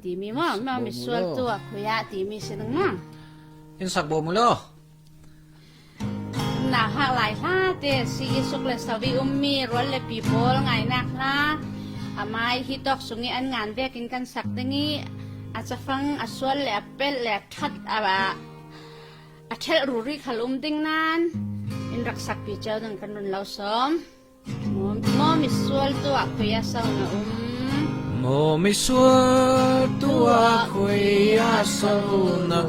ti mi mo mi sual tu akuya ti mi sinang ma in sakbo mo lo na ha lai ha te si isuk le sawi ummi rol le people ngai nak ha amai hitok sungi an ngan ve kin kan sak tengi achafang aswal le apel le that aba athel ruri khalum ding nan in rak sak pi chau dang kan run lau som mo mi sual tu akuya sa na mo mi sual tua kuya sa na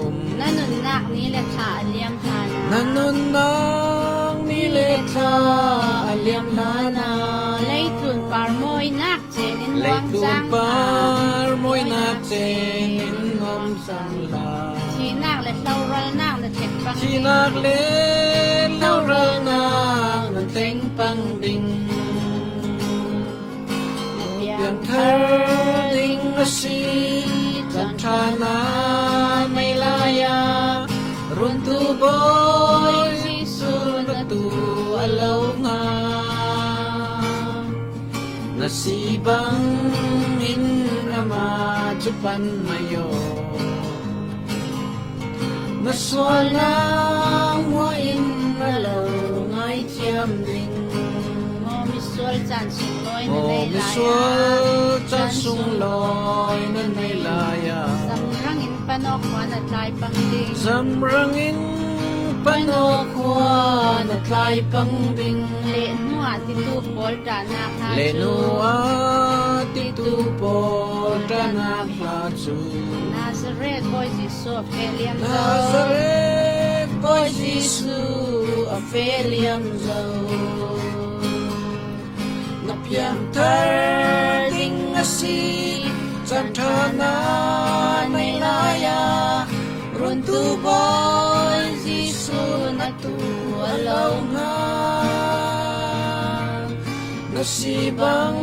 nanun nak ni le tha aliam tha nanun nang niletha aliam lana lấy tuần par môi nát trên in lấy hoang tuôn giang par môi nát trên in ngom sang la thì nát lại lâu rồi nát là thiệt bằng chi nạc lên lâu rơ nang nan teng pang ding Yang thering asi dan thana may laya runtu boy sisul na tu alaw nga nasibang in ama chupan mayo naswal na mo in alaw ngay tiam ding mô mi sual chan sung loi na Ô đây mi lại sual chan sung loi na nay laya sam rang in panok hoa na tlai pang ding Zamrangin panokwa na tlai pang ding lệ mua thì tu bol trả na ha Lenua titu po tanak latu Nazareth boy Jesus Feliam Nazareth boy Jisu a feliam zau Napiang tar ding asi Santana may laya Runtu boy Jisu na tu alaw nga Nasibang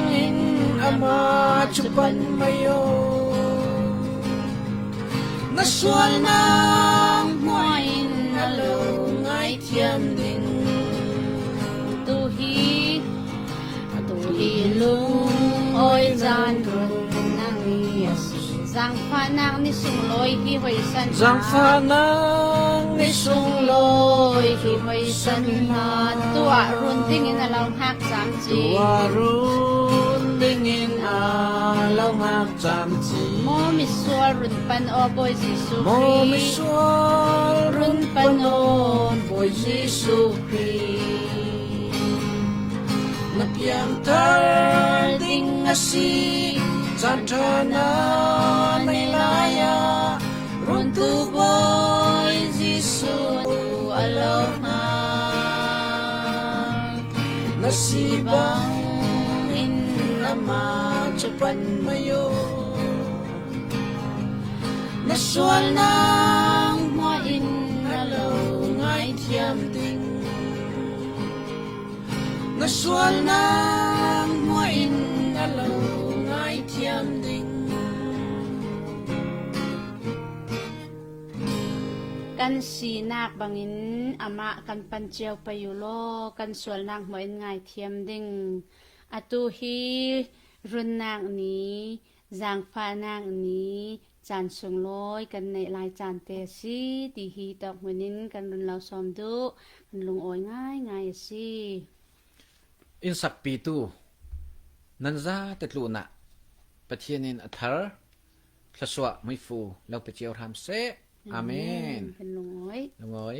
in ama chupan mayo Naswal ng muain alaw ngay tiam ding tu hi lung oi zan run nang ni Giang pha nang ni sung loi hi hoi san Giang pha nang ni sung loi hi hoi san na tua run ting in alaw hak sam chi Tuarun dingin alaw ngak cham chi mo mi sual run pan o boy Jesus Mo mi sual run panon boy Jisu Christ Napiang tar ding asi Santana may laya Run tu boy Jisu alaw nga Nasibang in ama chupan mayo Naswal ng muain alaw ngay tiam ding Naswal ng muain alaw ngay tiam ding kan si nak bangin ama kan panchiao payulo kan sual nak mo in ngai thiam ding atu hi run nak ni giang pha nak ni chan sung loi kan nei lai chan te si ti hi tok munin kan run lau som du kan lung oi ngai ngai si In sakpi tu Nanza tetlu na Patienin athar Tlaswa muy fu Lau patiaw ram se Amen kan lung oi Lungoy